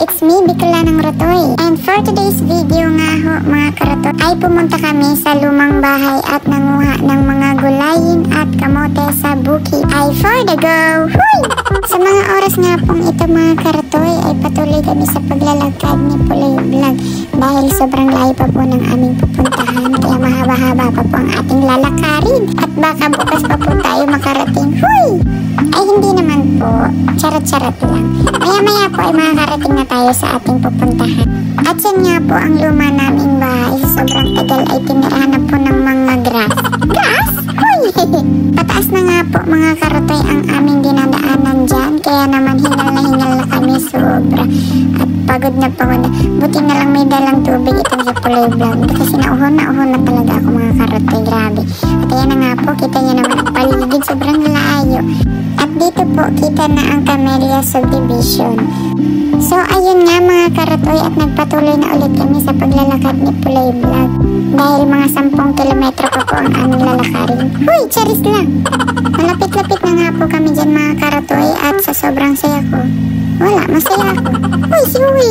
It's me, Bicolanang Rotoy. And for today's video nga ho mga karotoy, ay pumunta kami sa lumang bahay at nanguha ng mga gulayin at kamote sa bukid. Ay for the go! Huy! Sa mga oras nga pong ito mga karotoy ay patuloy kami sa paglalakad ni Puloy Vlog dahil sobrang layo pa po ng aming pupuntahan, kaya mahaba-haba pa po ang ating lalakarin at baka bukas pa po tayo makarating. Huy! Ay hindi naman po, charot-charot lang. Maya-maya po ay makakarating na tayo sa ating pupuntahan. At yan nga po ang luma naming bahay. Sa sobrang tagal ay tinirahan na po ng mga grass. Grass? Huy! Pataas na nga po mga karotoy ang aming dinadaanan dyan. Kaya naman hingal na kami sobra. At pagod na pagod na. Buti na lang may dalang tubig itong sa Puloy Vlog. Kasi nauhon na talaga ako mga karotoy. Grabe. At ayan na nga po, kita niyo naman ang paligid. Sobrang layo. At dito po, kita na ang Camellia Subdivision. So, ayun nga mga karotoy at nagpatuloy na ulit kami sa paglalakad ni Puloy Vlog. Dahil mga 10 kilometro pa po ang aming lalakarin. Huy, charis lang! Malapit-lapit na nga po kami dyan mga karotoy at sa sobrang saya ko. Wala, masaya ako. Huy, si Uwi!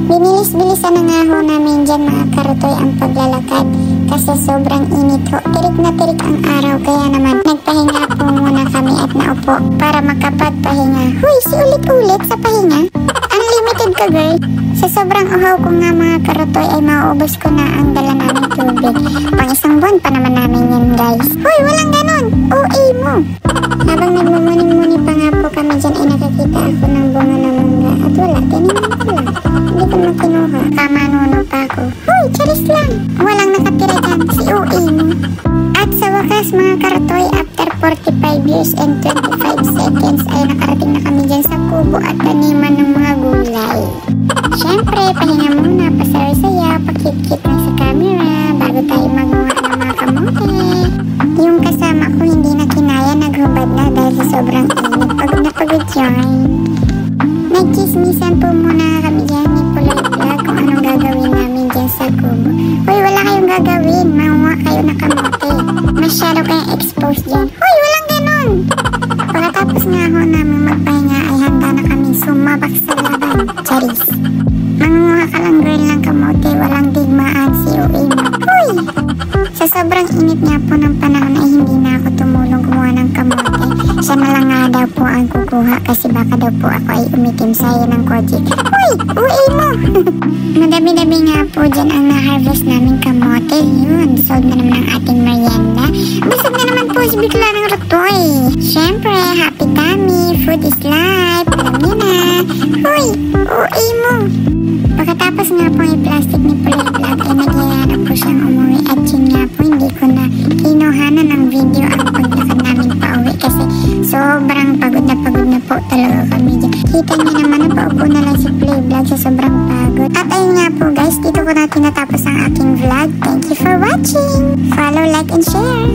Binilis-bilisan na nga ho namin dyan mga karotoy ang paglalakad kasi sobrang init ho. Tirik na tirik ang araw kaya naman nagpahinga po muna kami at naupo para makapagpahinga. Huy, si ulit-ulit sa pahinga. Unlimited ka girl. Sa sobrang uhaw ko nga mga karotoy ay mauubos ko na ang dala naming tubig. Pang 1 buwan pa naman namin yan guys. Huy, walang ganon. OA mo. Habang nagmumuni-muni pa nga po kami dyan ay nakakita ako ng bunga ng mangga. At wala, tiniman ko lang. Hindi ko makinuha. Kamanuno pa ako. Huy, charis lang. Walang nakatira dyan. Si OA mo. At sa wakas mga karotoy, after 45 years and 25 seconds ay nakarating na kami dyan sa kubo at taniman ng mga gulay. Siyempre, pahinga muna, pasaya-saya, pakikit lang sa camera bago tayo maguha ng mga kamote. Yung kasama ko hindi na kinaya, naghubad na dahil sa sobrang init. Pagod na pagod yun. Nagchismisan po muna kami dyan ni Puloy Vlog kung anong gagawin namin dyan sa kubo. Uy, wala kayong gagawin, mahuha kayo na kamote. Masyado kayong exposed dyan. Uy, walang ganon! Pagkatapos nga ho namin magpahinga ay handa na kami sumabak sa laban. Charis! Manguha ka lang girl ng kamote, walang digmaan si OA mo. Uy! Sa sobrang init nga po ng panahon ay hindi na ako tumulong kumuha ng kamote. Siya na lang nga daw po ang kukuha kasi baka daw po ako ay umitim sa'yo ng kojik. Uy! OA mo! Madami-dami nga po dyan ang na-harvest namin kamote. Yun, sold na naman ang ating merienda. Busog na naman po si Bicolanang Rotoy. Siyempre, happy tummy, food is life. Alam niyo na. Uy! OA mo! Pagkatapos nga po i-plastic ni Puloy Vlog ay nagyayara po siyang umuwi at yun nga po hindi ko na kinuhanan ng video ang paglakad namin pa uwi kasi sobrang pagod na po talaga kami dyan. Kita niyo naman na paupo na lang si Puloy Vlog sa sobrang pagod. At ayun nga po guys, dito ko na tinatapos ang aking vlog. Thank you for watching! Follow, like, and share!